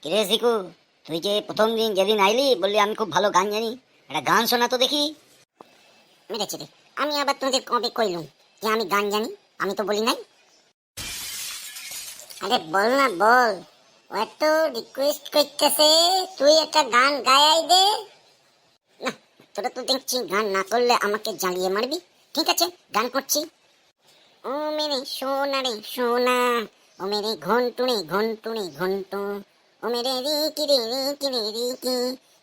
কিরে জিকু, তুই যে প্রথম দিন যেদিন আইলি বললি আমি খুব ভালো গান জানি, একটা গান শোনা তো দেখি। মেরেছে রে, আমি আবার তোদের কবে কইলুম যে আমি গান জানি? আমি তো বলি নাই। আরে বল না বল, ও এত রিকোয়েস্ট করতেছে তুই একটা গান গায়াই দে না। তোরা তো দেখছি গান না করলে আমাকে জ্বালিয়ে মারবি। ঠিক আছে, গান করছি। ও মেরে সোনা রে সোনা, ও মেরে ঘন্টু রে ঘন্টু রে ঘন্টু, ও मेरे रीकी रे रीकी रे रीकी,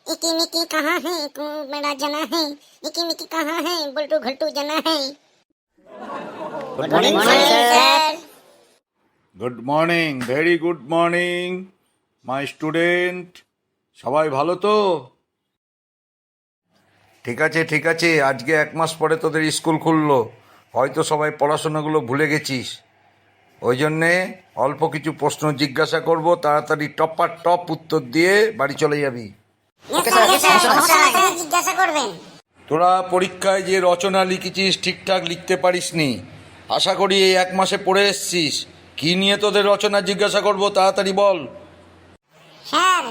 इकी मिकी कहाँ है तू बड़ा जना है, इकी मिकी कहाँ है बुलटू घल्टू जना है। Good morning sir. Good morning, very good morning my student. সবাই ভালো তো? ঠিক আছে ঠিক আছে, আজকে 1 মাস পরে তোদের স্কুল খুললো, হয়তো সবাই পড়াশোনাগুলো ভুলে গেছিস। ওই জন্যে অল্প কিছু প্রশ্ন জিজ্ঞাসা করব, তাড়াতাড়ি টপার টপ উত্তর দিয়ে বাড়ি চলে যাবি। জিজ্ঞাসা করবেন। তোরা পরীক্ষায় যে রচনা লিখেছিস ঠিকঠাক লিখতে পারিসনি, আশা করি এই 1 মাসে পড়ে এসছিস। কি নিয়ে তোদের রচনা জিজ্ঞাসা করব, তাড়াতাড়ি বল। স্যার,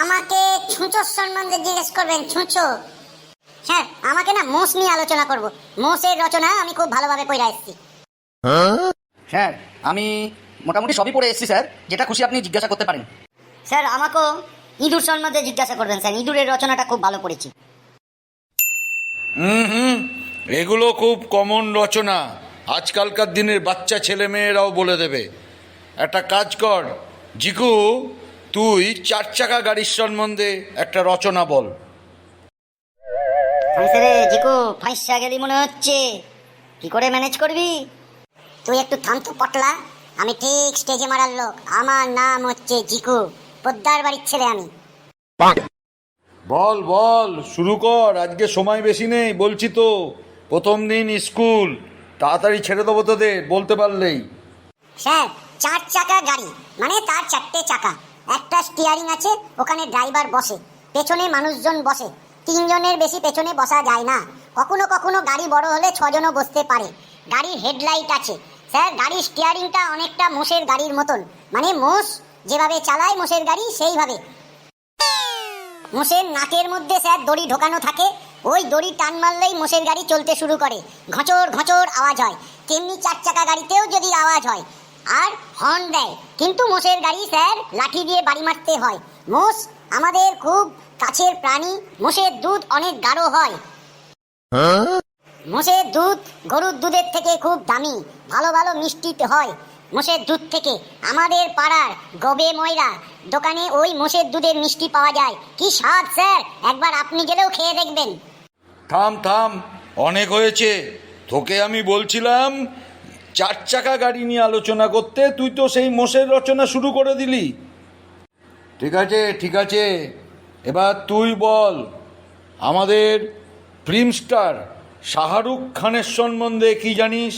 আমাকে ছুঁচোর সম্বন্ধে জিজ্ঞেস করবেন। ছুঁচো স্যার, আমাকে না মোষ নিয়ে আলোচনা করব। মোষের রচনা আমি খুব ভালোভাবে পড়ে এসেছি। স্যার, আমি মোটামুটি সবই পড়ে এসেছি স্যার, যেটা খুশি আপনি জিজ্ঞাসা করতে পারেন। স্যার, আমাকেও ইঁদুর সম্বন্ধে জিজ্ঞাসা করবেন স্যার, ইঁদুরের রচনাটা খুব ভালো পড়েছি। হুম, এগুলো খুব কমন রচনা, আজকালকার দিনের বাচ্চা ছেলে মেয়েরাও বলে দেবে। একটা কাজ কর জিকু, তুই 4 চাকা গাড়ির সম্বন্ধে একটা রচনা বল। ফাঁসে রে জিকু, ফাঁসা গেলি মনে হচ্ছে। কি করে ম্যানেজ করবি? তুই একটু থাম তো পটলা, আমি ঠিক স্টেজে মারার লোক। আমার নাম হচ্ছে জিকু, পোদ্দার বাড়ির ছেলে আমি। বল বল, শুরু কর, আজকে সময় বেশি নেই বলছি তো, প্রথম দিন স্কুল, তাড়াতাড়ি ছেড়ে দেবো তোদের বলতে পারলেই। স্যার, 4 চাকা গাড়ি মানে তার 4টে চাকা, একটা স্টিয়ারিং আছে, ওখানে ড্রাইভার বসে, পেছনে মানুষজন বসে। 3জনের বেশি পেছনে বসা যায় না। কখনো কখনো গাড়ি বড় হলে 6জনও বসতে পারে। গাড়ির হেডলাইট আছে। স্যার, গাড়ির স্টিয়ারিংটা অনেকটা মোষের গাড়ির মতন, মানে মোষ যেভাবে চালায় মোষের গাড়ি সেইভাবে। মোষের নাকের মধ্যে স্যার দড়ি ঢোকানো থাকে, ওই দড়ি টান মারলেই মোষের গাড়ি চলতে শুরু করে, ঘচর ঘচর আওয়াজ হয়। তেমনি 4 চাকা গাড়িতেও যদি আওয়াজ হয় আর হর্ন দেয়, কিন্তু মোষের গাড়ি স্যার লাঠি দিয়ে বাড়ি মারতে হয়। মোষ আমাদের খুব কাছের প্রাণী। মোষের দুধ অনেক গাঢ় হয়। মোষের দুধ গরুর দুধের থেকে খুব দামি, ভালো ভালো মিষ্টি হয় মোষের দুধ থেকে। আমাদের পাড়ার গবে ময়রা দোকানে ওই মোষের দুধের মিষ্টি পাওয়া যায়, কি স্বাদ স্যার, একবার আপনি গেলেও খেয়ে দেখবেন। থাম থাম, অনেক হয়েছে। তোকে আমি বলছিলাম 4 চাকা গাড়ি নিয়ে আলোচনা করতে, তুই তো সেই মোষের রচনা শুরু করে দিলি। ঠিক আছে ঠিক আছে, এবার তুই বল, আমাদের ফিল্ম স্টার শাহরুখ খানের সম্বন্ধে কি জানিস?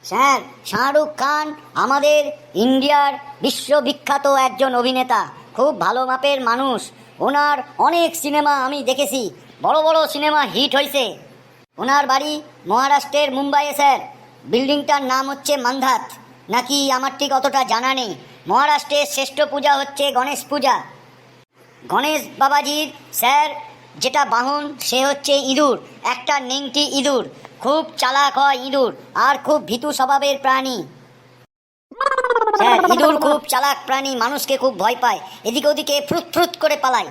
স্যার, শাহরুখ খান আমাদের ইন্ডিয়ার বিশ্ববিখ্যাত একজন অভিনেতা, খুব ভালো মাপের মানুষ। ওনার অনেক সিনেমা আমি দেখেছি, বড় বড় সিনেমা হিট হয়েছে। ওনার বাড়ি মহারাষ্ট্রের মুম্বাইয়ে স্যার, বিল্ডিংটার নাম হচ্ছে মান্ধাত নাকি আমার ঠিক অতটা জানা নেই। মহারাষ্ট্রের শ্রেষ্ঠ পূজা হচ্ছে গণেশ পূজা। গণেশ বাবাজির স্যার যেটা বাহন সে হচ্ছে ইঁদুর, একটা নেংটি ইঁদুর। খুব চালাক হয় ইঁদুর, আর খুব ভীতু স্বভাবের প্রাণী। স্যার, ইঁদুর খুব চালাক প্রাণী, মানুষকে খুব ভয় পায়, এদিকে ওদিকে ফ্রুত ফ্রুত করে পালায়।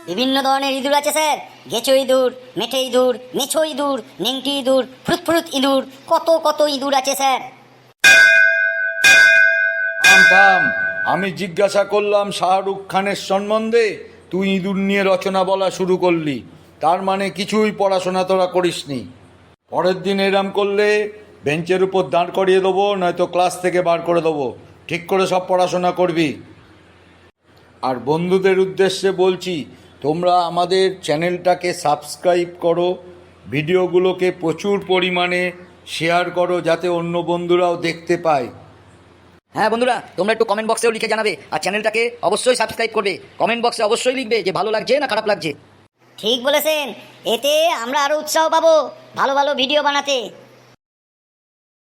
বিভিন্ন ধরনের ইঁদুর আছে স্যার, গেছো ইঁদুর, মেঠে ইঁদুর, মেছো ইঁদুর, নেংটি ইঁদুর, ফ্রুত ফ্রুত ইঁদুর, কত কত ইঁদুর আছে স্যার। থাম থাম, আমি জিজ্ঞাসা করলাম শাহরুখ খানের সম্বন্ধে, তুই ইঁদুর নিয়ে রচনা বলা শুরু করলি, তার মানে কিছুই পড়াশোনা তোরা করিসনি। পরের দিন এরম করলে বেঞ্চের উপর দাঁড় করিয়ে দেবো, নয়তো ক্লাস থেকে বার করে দেবো। ঠিক করে সব পড়াশোনা করবি। আর বন্ধুদের উদ্দেশ্যে বলছি, তোমরা আমাদের চ্যানেলটাকে সাবস্ক্রাইব করো, ভিডিওগুলোকে প্রচুর পরিমাণে শেয়ার করো, যাতে অন্য বন্ধুরাও দেখতে পায়। হ্যাঁ বন্ধুরা, তোমরা একটু কমেন্ট বক্সেও লিখে জানাবে, আর চ্যানেলটাকে অবশ্যই সাবস্ক্রাইব করবে। কমেন্ট বক্সে অবশ্যই লিখবে যে ভালো লাগছে না খারাপ লাগছে। ঠিক বলেছেন, এতে আমরা আরো উৎসাহ পাবো ভালো ভালো ভিডিও বানাতে।